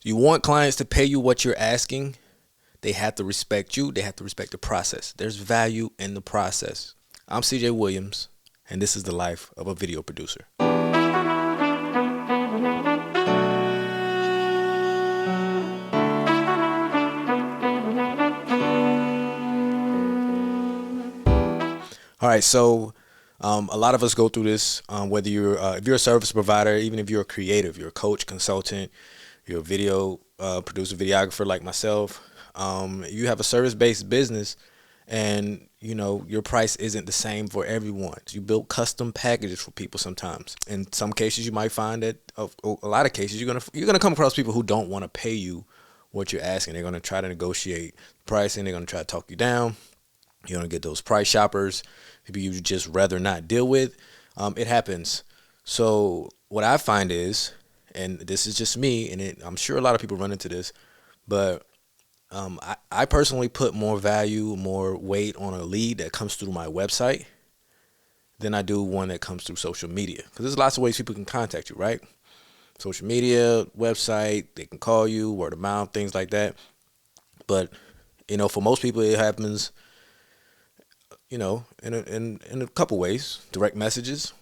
You want clients to pay you what you're asking. They have to respect you. They have to respect the process. There's value in the process. I'm CJ Williams, and this is the life of a video producer. All right, so a lot of us go through this. Whether you're if you're a service provider, even if you're a creative, you're a coach, consultant, you're a video producer, videographer like myself. You have a service-based business, and your price isn't the same for everyone. You build custom packages for people sometimes. In some cases, you might find that a lot of cases you're gonna come across people who don't want to pay you what you're asking. They're gonna try to negotiate pricing. They're gonna try to talk you down. You're gonna get those price shoppers, people you just rather not deal with. It happens. So what I find is, and this is just me, and I'm sure a lot of people run into this, but I personally put more value, more weight on a lead that comes through my website than I do one that comes through social media. Because there's lots of ways people can contact you, right? Social media, website, they can call you, word of mouth, things like that. But for most people, it happens in a couple ways: direct messages,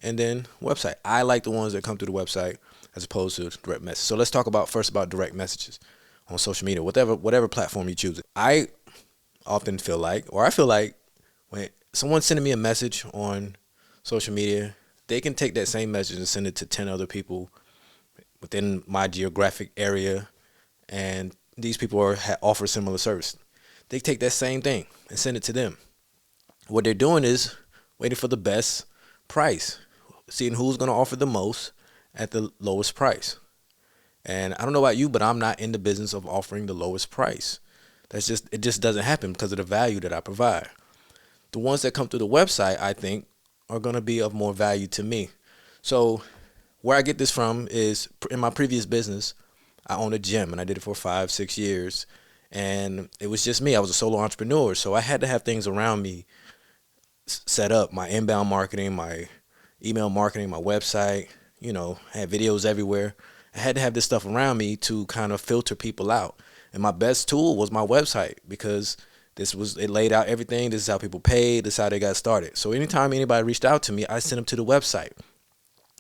and then website. I like the ones that come through the website as opposed to direct message. So let's talk about direct messages on social media, whatever platform you choose. I feel like when someone's sending me a message on social media, they can take that same message and send it to 10 other people within my geographic area, and these people offer similar service. They take that same thing and send it to them. What they're doing is waiting for the best price, seeing who's going to offer the most at the lowest price. And I don't know about you, but I'm not in the business of offering the lowest price. It just doesn't happen because of the value that I provide. The ones that come through the website, I think, are going to be of more value to me. So where I get this from is, in my previous business, I owned a gym, and I did it for 5-6 years. And it was just me. I was a solo entrepreneur. So I had to have things around me set up: my inbound marketing, my email marketing, my website. I had videos everywhere. I had to have this stuff around me to kind of filter people out. And my best tool was my website, because it laid out everything. This is how people paid. This is how they got started. So anytime anybody reached out to me, I sent them to the website.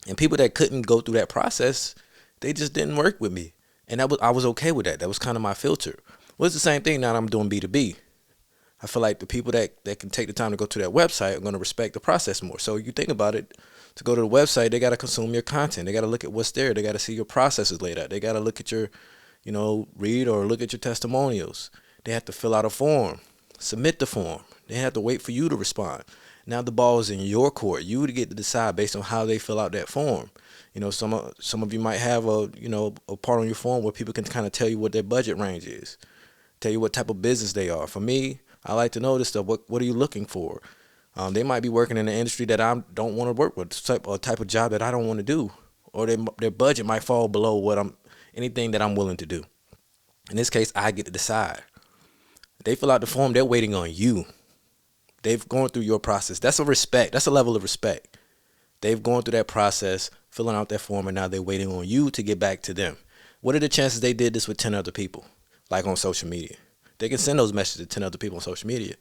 And people that couldn't go through that process, they just didn't work with me. And I was okay with that. That was kind of my filter. Well, it's the same thing now that I'm doing B2B. I feel like the people that can take the time to go to that website are going to respect the process more. So you think about it, to go to the website, they got to consume your content. They got to look at what's there. They got to see your processes laid out. They got to look at your, read or look at your testimonials. They have to fill out a form, submit the form. They have to wait for you to respond. Now the ball is in your court. You to get to decide based on how they fill out that form. Some of you might have a part on your form where people can kind of tell you what their budget range is, tell you what type of business they are. For me, I like to know this stuff. What are you looking for? They might be working in an industry that I don't want to work with, a type of job that I don't want to do, or their budget might fall below anything that I'm willing to do. In this case, I get to decide. They fill out the form. They're waiting on you. They've gone through your process. That's a respect. That's a level of respect. They've gone through that process, filling out that form, and now they're waiting on you to get back to them. What are the chances they did this with 10 other people, like on social media? They can send those messages to 10 other people on social media.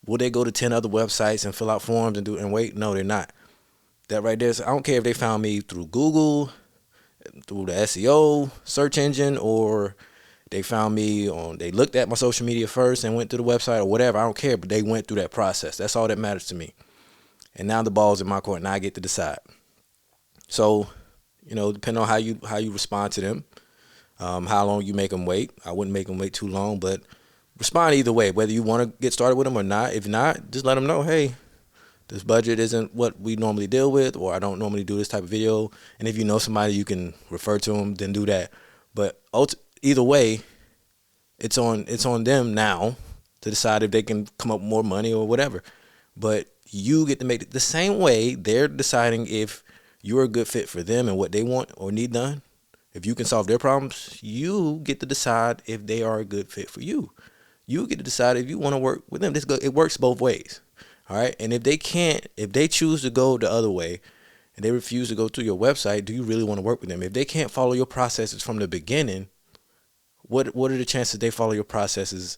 Will they go to 10 other websites and fill out forms and wait? No, they're not. That right there, so I don't care if they found me through Google, through the SEO search engine, or they found me they looked at my social media first and went to the website or whatever. I don't care, but they went through that process. That's all that matters to me. And now the ball's in my court, and I get to decide. So, depending on how you respond to them, how long you make them wait. I wouldn't make them wait too long, but respond either way, whether you want to get started with them or not. If not, just let them know, hey, this budget isn't what we normally deal with, or I don't normally do this type of video. And if you know somebody you can refer to them, then do that. But either way, it's on them now to decide if they can come up with more money or whatever. But you get to make it the same way they're deciding if you're a good fit for them and what they want or need done. If you can solve their problems, you get to decide if they are a good fit for you. You get to decide if you want to work with them. It works both ways. All right. And if they choose to go the other way and they refuse to go through your website, do you really want to work with them? If they can't follow your processes from the beginning, what are the chances they follow your processes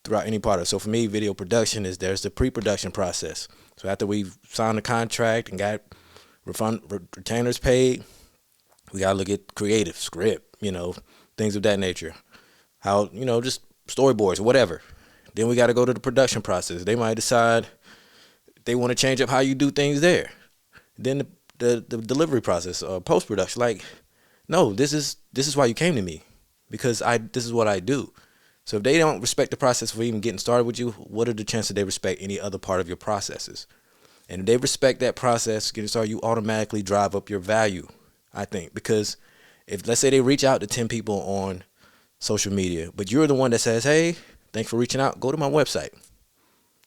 throughout any part of it? So for me, video production is there's the pre-production process. So after we've signed the contract and got retainers paid, we gotta look at creative, script, things of that nature. How, just storyboards or whatever. Then we gotta go to the production process. They might decide they want to change up how you do things there. Then the delivery process, post production. Like, no, this is why you came to me, because this is what I do. So if they don't respect the process for even getting started with you, what are the chances they respect any other part of your processes? And if they respect that process, getting started, you automatically drive up your value, I think. Because if, let's say they reach out to 10 people on social media, but you're the one that says, hey, thanks for reaching out, go to my website,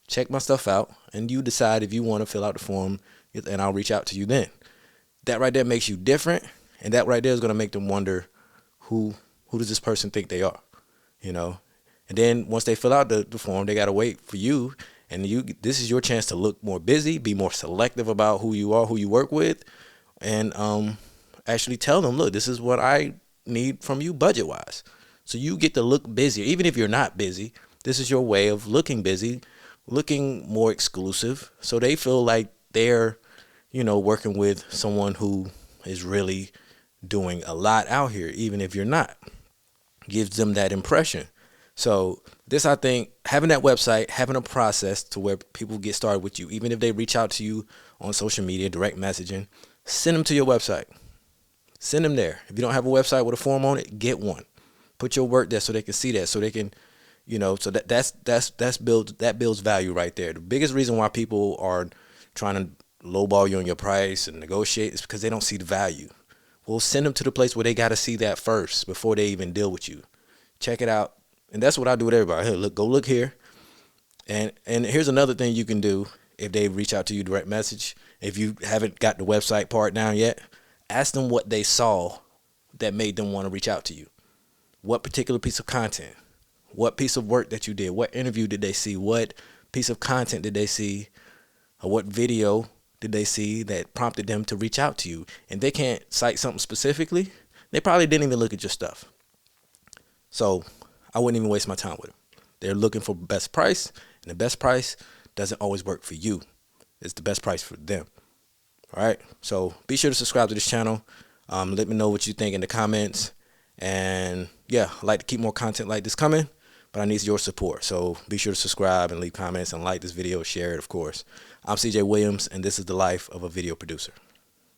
check my stuff out, and you decide if you want to fill out the form, and I'll reach out to you then. That right there makes you different, and that right there is going to make them wonder, who does this person think they are, And then once they fill out the form, they got to wait for you, and this is your chance to look more busy, be more selective about who you are, who you work with, and actually tell them, look, this is what I need from you budget-wise. So you get to look busier. Even if you're not busy, this is your way of looking busy, looking more exclusive, so they feel like they're, working with someone who is really doing a lot out here, even if you're not. Gives them that impression. So this, I think, having that website, having a process to where people get started with you, even if they reach out to you on social media, direct messaging, send them to your website. Send them there. If you don't have a website with a form on it, get one. Put your work there so they can see that, so they can, so that builds value right there. The biggest reason why people are trying to lowball you on your price and negotiate is because they don't see the value. We'll send them to the place where they got to see that first before they even deal with you. Check it out. And that's what I do with everybody. Hey, go look here. And here's another thing you can do if they reach out to you direct message. If you haven't got the website part down yet, ask them what they saw that made them want to reach out to you. What particular piece of content? What piece of work that you did? What interview did they see? What piece of content did they see? Or what video did they see that prompted them to reach out to you? And they can't cite something specifically, they probably didn't even look at your stuff. So I wouldn't even waste my time with them. They're looking for best price, and the best price doesn't always work for you. It's the best price for them. All right. So be sure to subscribe to this channel. Let me know what you think in the comments. And yeah, I'd like to keep more content like this coming, but I need your support. So be sure to subscribe and leave comments and like this video, share it, of course. I'm CJ Williams, and this is the life of a video producer.